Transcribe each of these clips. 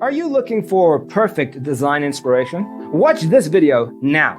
Are you looking for perfect design inspiration? Watch this video now.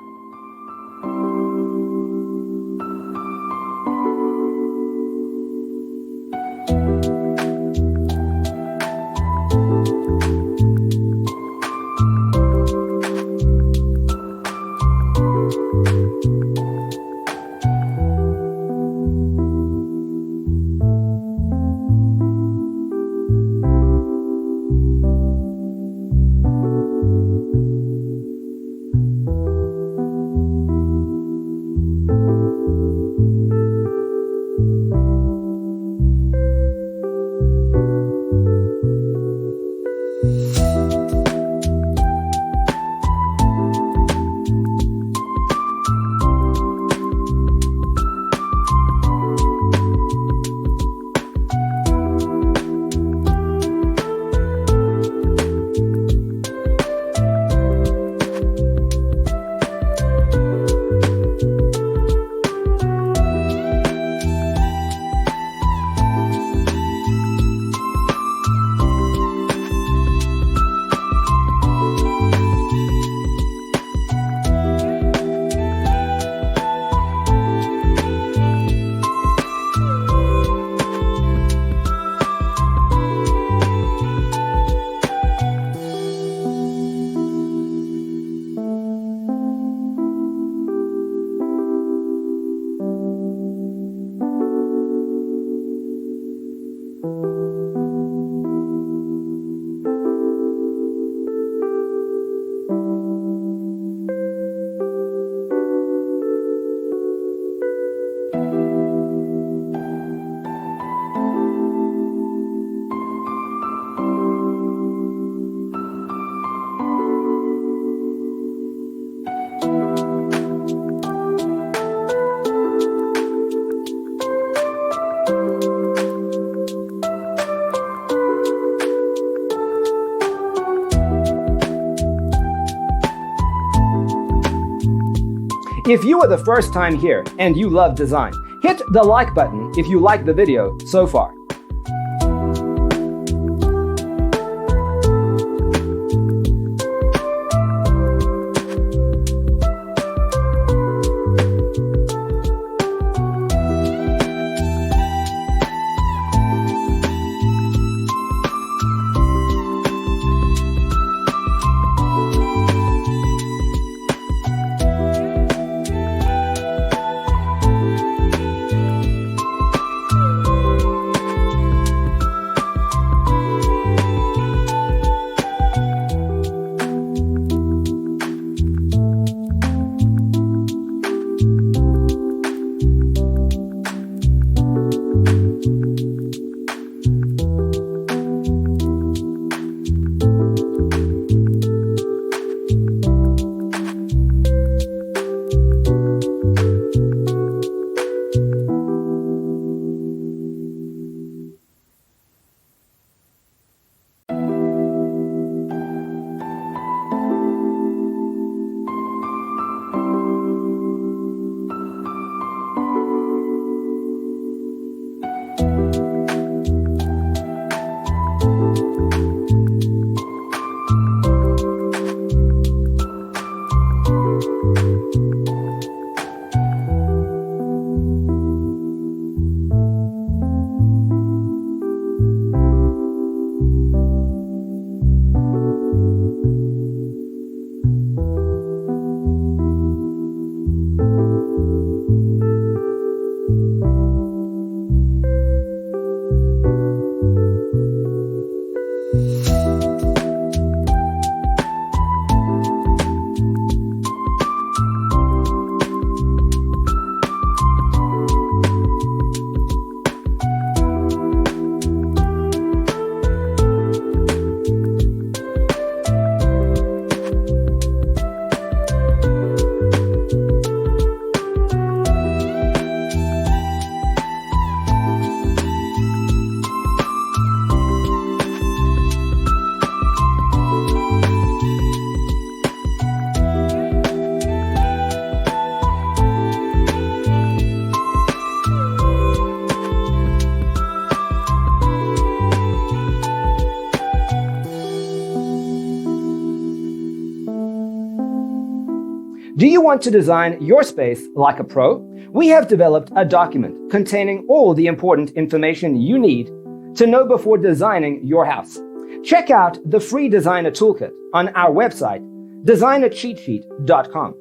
If you are the first time here and you love design, hit the like button if you like the video so far. Do you want to design your space like a pro? We have developed a document containing all the important information you need to know before designing your house. Check out the free designer toolkit on our website, designercheatsheet.com.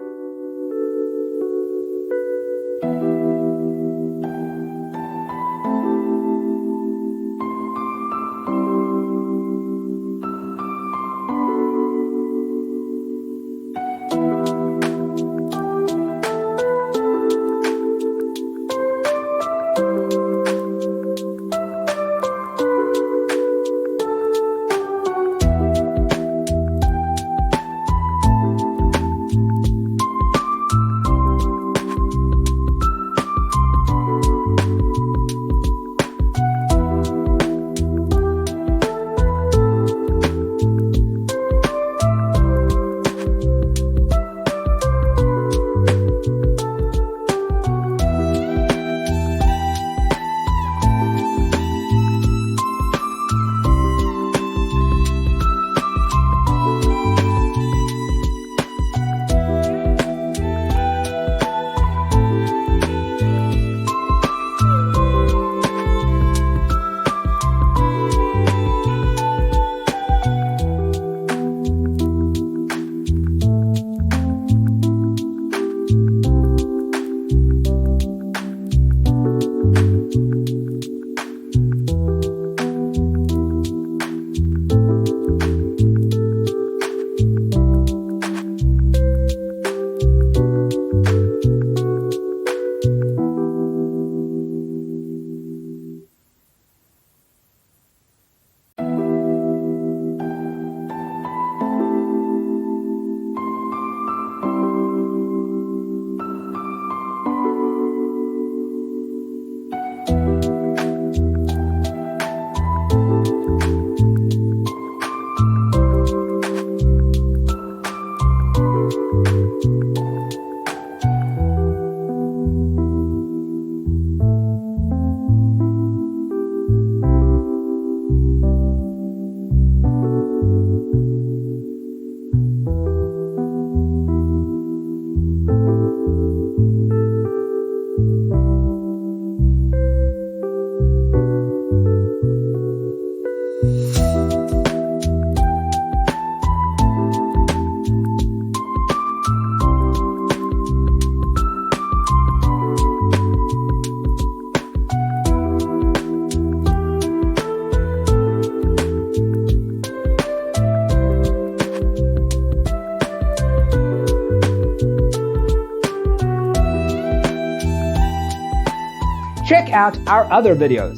Check out our other videos.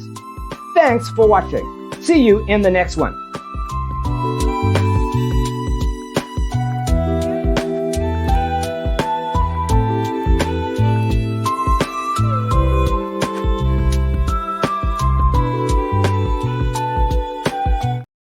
Thanks for watching. See you in the next one.